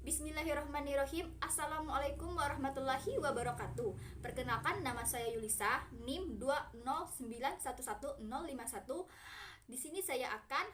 Bismillahirrahmanirrahim. Assalamualaikum warahmatullahi wabarakatuh. Perkenalkan, nama saya Yulisa, NIM 209111051. Di sini saya akan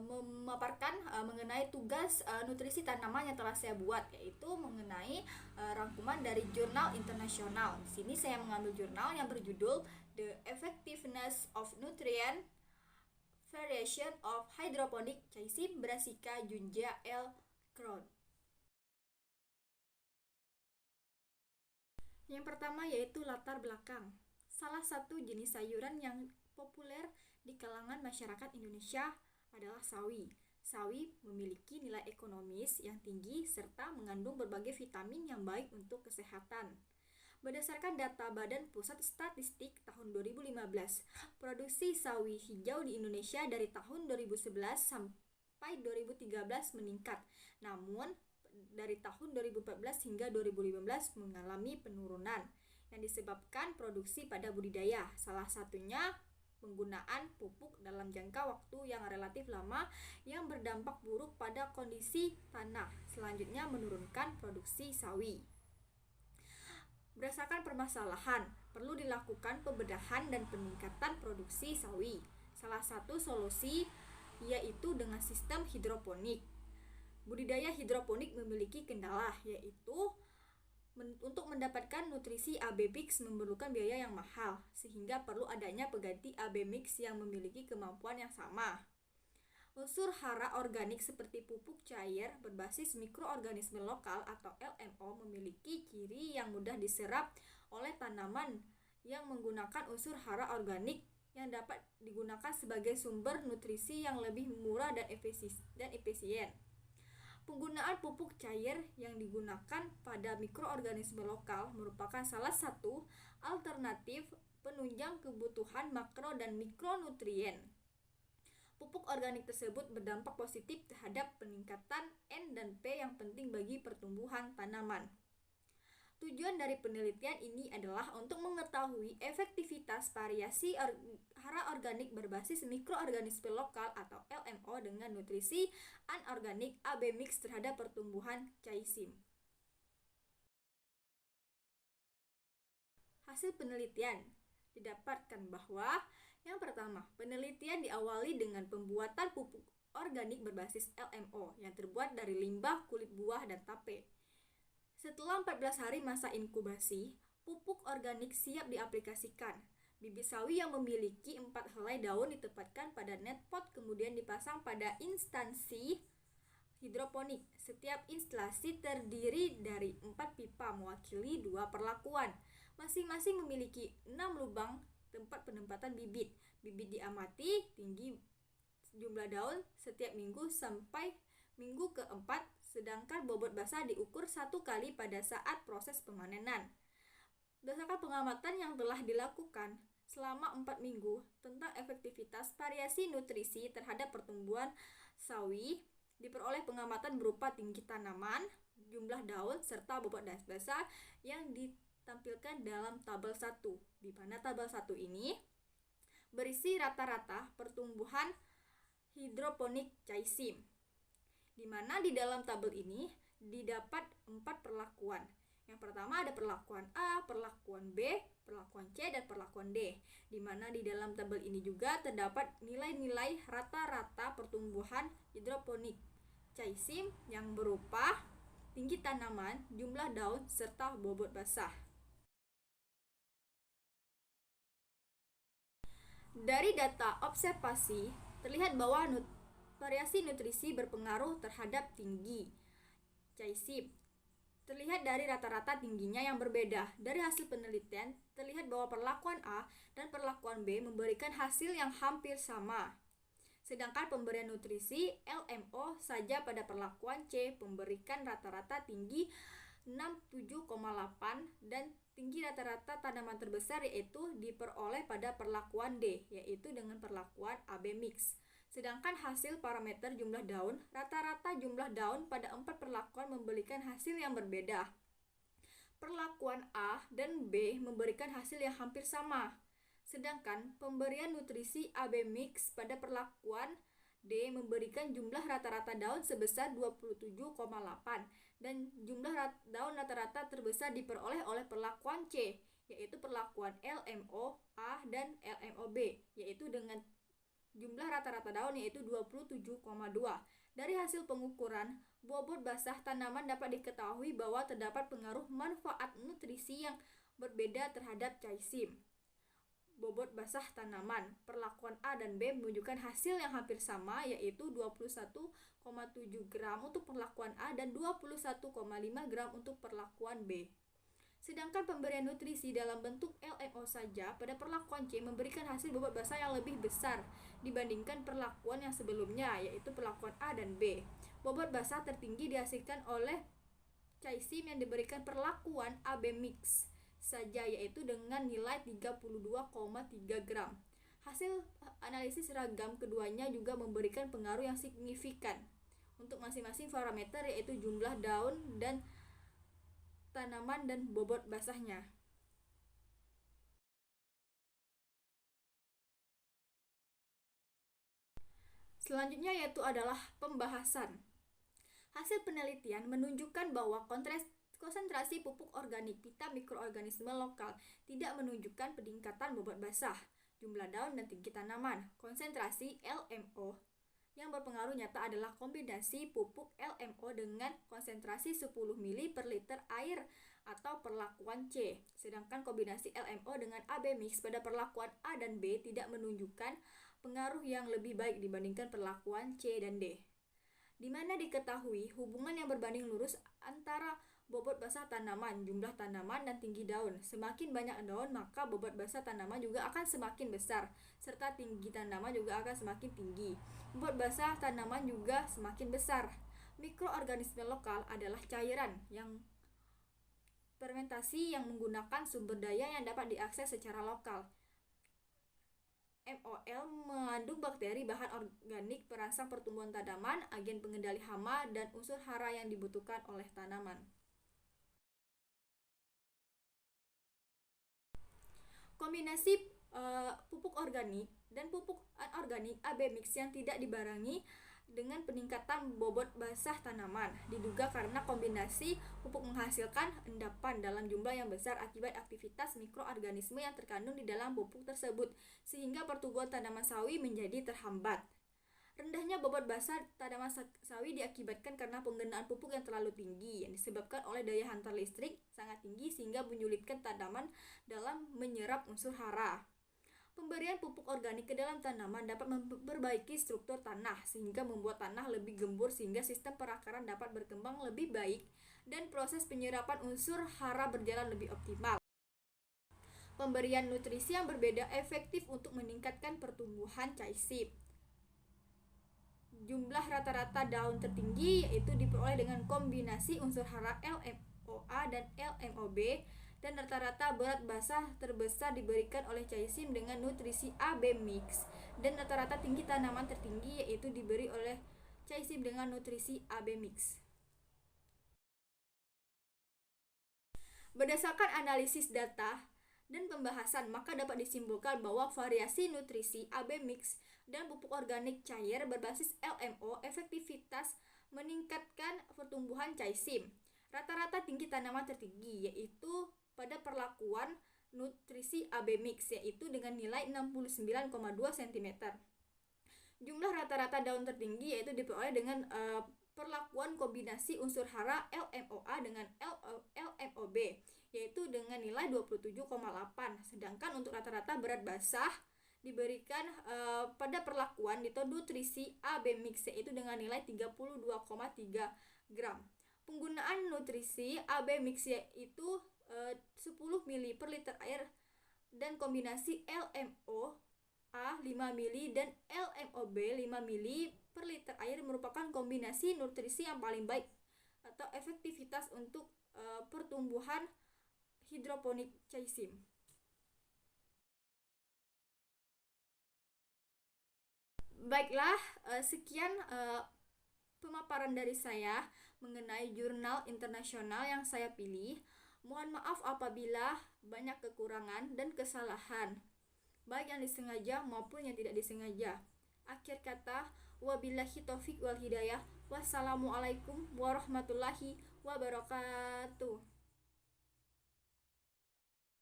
memaparkan mengenai tugas nutrisi tanaman yang telah saya buat, yaitu mengenai rangkuman dari jurnal internasional. Di sini saya mengambil jurnal yang berjudul The Effectiveness of Nutrient Variation of Hydroponic Caesim brassica Jungia L. Crown. Yang pertama yaitu latar belakang. Salah satu jenis sayuran yang populer di kalangan masyarakat Indonesia adalah sawi. Sawi memiliki nilai ekonomis yang tinggi serta mengandung berbagai vitamin yang baik untuk kesehatan. Berdasarkan data Badan Pusat Statistik tahun 2015, produksi sawi hijau di Indonesia dari tahun 2011 sampai 2013 meningkat. Namun, dari tahun 2014 hingga 2015 mengalami penurunan yang disebabkan produksi pada budidaya. Salah satunya penggunaan pupuk dalam jangka waktu yang relatif lama yang berdampak buruk pada kondisi tanah. Selanjutnya menurunkan produksi sawi. Berdasarkan permasalahan, perlu dilakukan pembedahan dan peningkatan produksi sawi. Salah satu solusi yaitu dengan sistem hidroponik. Budidaya hidroponik memiliki kendala, yaitu untuk mendapatkan nutrisi AB mix memerlukan biaya yang mahal, sehingga perlu adanya pengganti AB mix yang memiliki kemampuan yang sama. Unsur hara organik seperti pupuk cair berbasis mikroorganisme lokal atau LMO memiliki ciri yang mudah diserap oleh tanaman yang menggunakan unsur hara organik yang dapat digunakan sebagai sumber nutrisi yang lebih murah dan efisien. Penggunaan pupuk cair yang digunakan pada mikroorganisme lokal merupakan salah satu alternatif penunjang kebutuhan makro dan mikronutrien. Pupuk organik tersebut berdampak positif terhadap peningkatan N dan P yang penting bagi pertumbuhan tanaman. Tujuan dari penelitian ini adalah untuk mengetahui efektivitas variasi hara organik berbasis mikroorganisme lokal atau LMO dengan nutrisi anorganik AB mix terhadap pertumbuhan caesim. Hasil penelitian didapatkan bahwa yang pertama, penelitian diawali dengan pembuatan pupuk organik berbasis LMO yang terbuat dari limbah kulit buah dan tape. Setelah 14 hari masa inkubasi, pupuk organik siap diaplikasikan. Bibit sawi yang memiliki 4 helai daun ditempatkan pada net pot kemudian dipasang pada instansi hidroponik. Setiap instalasi terdiri dari 4 pipa mewakili 2 perlakuan. Masing-masing memiliki 6 lubang tempat penempatan bibit. Bibit diamati tinggi jumlah daun setiap minggu sampai minggu keempat, sedangkan bobot basah diukur 1 kali pada saat proses pemanenan. Berdasarkan pengamatan yang telah dilakukan selama 4 minggu tentang efektivitas variasi nutrisi terhadap pertumbuhan sawi, diperoleh pengamatan berupa tinggi tanaman, jumlah daun, serta bobot basah yang ditampilkan dalam tabel 1, di mana tabel 1 ini berisi rata-rata pertumbuhan hidroponik caesim, di mana di dalam tabel ini didapat 4 perlakuan. Yang pertama ada perlakuan A, perlakuan B, perlakuan C, dan perlakuan D, di mana di dalam tabel ini juga terdapat nilai-nilai rata-rata pertumbuhan hidroponik caesim yang berupa tinggi tanaman, jumlah daun, serta bobot basah. Dari data observasi, terlihat bahwa variasi nutrisi berpengaruh terhadap tinggi caesim. Terlihat dari rata-rata tingginya yang berbeda. Dari hasil penelitian, terlihat bahwa perlakuan A dan perlakuan B memberikan hasil yang hampir sama. Sedangkan pemberian nutrisi LMO saja pada perlakuan C memberikan rata-rata tinggi 67,8 dan tinggi rata-rata tanaman terbesar yaitu diperoleh pada perlakuan D, yaitu dengan perlakuan AB mix. Sedangkan hasil parameter jumlah daun, rata-rata jumlah daun pada 4 perlakuan memberikan hasil yang berbeda. Perlakuan A dan B memberikan hasil yang hampir sama. Sedangkan pemberian nutrisi AB mix pada perlakuan D. Memberikan jumlah rata-rata daun sebesar 27,8 dan jumlah daun rata-rata terbesar diperoleh oleh perlakuan C, yaitu perlakuan LMO A dan LMO B, yaitu dengan jumlah rata-rata daun yaitu 27,2. Dari hasil pengukuran bobot basah tanaman dapat diketahui bahwa terdapat pengaruh manfaat nutrisi yang berbeda terhadap caisim. Bobot basah tanaman perlakuan A dan B menunjukkan hasil yang hampir sama, yaitu 21,7 gram untuk perlakuan A dan 21,5 gram untuk perlakuan B. Sedangkan pemberian nutrisi dalam bentuk LMO saja pada perlakuan C memberikan hasil bobot basah yang lebih besar dibandingkan perlakuan yang sebelumnya, yaitu perlakuan A dan B. Bobot basah tertinggi dihasilkan oleh caisim yang diberikan perlakuan AB mix saja, yaitu dengan nilai 32,3 gram. Hasil analisis seragam keduanya juga memberikan pengaruh yang signifikan untuk masing-masing parameter, yaitu jumlah daun dan tanaman dan bobot basahnya. Selanjutnya yaitu adalah pembahasan. Hasil penelitian menunjukkan bahwa konsentrasi pupuk organik pita mikroorganisme lokal tidak menunjukkan peningkatan bobot basah, jumlah daun dan tinggi tanaman. Konsentrasi LMO yang berpengaruh nyata adalah kombinasi pupuk LMO dengan konsentrasi 10 ml per liter air atau perlakuan C. Sedangkan kombinasi LMO dengan AB mix pada perlakuan A dan B tidak menunjukkan pengaruh yang lebih baik dibandingkan perlakuan C dan D, di mana diketahui hubungan yang berbanding lurus antara bobot basah tanaman, jumlah tanaman, dan tinggi daun. Semakin banyak daun, maka bobot basah tanaman juga akan semakin besar, serta tinggi tanaman juga akan semakin tinggi. Bobot basah tanaman juga semakin besar. Mikroorganisme lokal adalah cairan yang fermentasi yang menggunakan sumber daya yang dapat diakses secara lokal. MOL mengandung bakteri, bahan organik, perangsang pertumbuhan tanaman, agen pengendali hama, dan unsur hara yang dibutuhkan oleh tanaman. Kombinasi pupuk organik dan pupuk anorganik AB mix yang tidak dibarengi dengan peningkatan bobot basah tanaman diduga karena kombinasi pupuk menghasilkan endapan dalam jumlah yang besar akibat aktivitas mikroorganisme yang terkandung di dalam pupuk tersebut, sehingga pertumbuhan tanaman sawi menjadi terhambat. Rendahnya bobot basah tanaman sawi diakibatkan karena penggunaan pupuk yang terlalu tinggi yang disebabkan oleh daya hantar listrik sangat tinggi sehingga menyulitkan tanaman dalam menyerap unsur hara. Pemberian pupuk organik ke dalam tanaman dapat memperbaiki struktur tanah sehingga membuat tanah lebih gembur sehingga sistem perakaran dapat berkembang lebih baik dan proses penyerapan unsur hara berjalan lebih optimal. Pemberian nutrisi yang berbeda efektif untuk meningkatkan pertumbuhan caisim. Jumlah rata-rata daun tertinggi yaitu diperoleh dengan kombinasi unsur hara LMOA dan LMOB, dan rata-rata berat basah terbesar diberikan oleh caisim dengan nutrisi AB mix, dan rata-rata tinggi tanaman tertinggi yaitu diberi oleh caisim dengan nutrisi AB mix. Berdasarkan analisis data dan pembahasan, maka dapat disimpulkan bahwa variasi nutrisi AB mix dan pupuk organik cair berbasis LMO efektivitas meningkatkan pertumbuhan caisim. Rata-rata tinggi tanaman tertinggi yaitu pada perlakuan nutrisi AB mix yaitu dengan nilai 69,2 cm. Jumlah rata-rata daun tertinggi yaitu diperoleh dengan perlakuan kombinasi unsur hara LMOA dengan LMOB yaitu dengan nilai 27,8. Sedangkan untuk rata-rata berat basah diberikan pada perlakuan nutrisi AB mix yaitu dengan nilai 32,3 gram. Penggunaan nutrisi AB mix yaitu 10 ml per liter air dan kombinasi LMO A 5 ml dan LMOB 5 ml per liter air merupakan kombinasi nutrisi yang paling baik atau efektivitas untuk pertumbuhan hidroponik caisim. Baiklah, sekian pemaparan dari saya mengenai jurnal internasional yang saya pilih. Mohon maaf apabila banyak kekurangan dan kesalahan, baik yang disengaja maupun yang tidak disengaja. Akhir kata, Wabillahi taufik wal hidayah. Wassalamualaikum warahmatullahi wabarakatuh.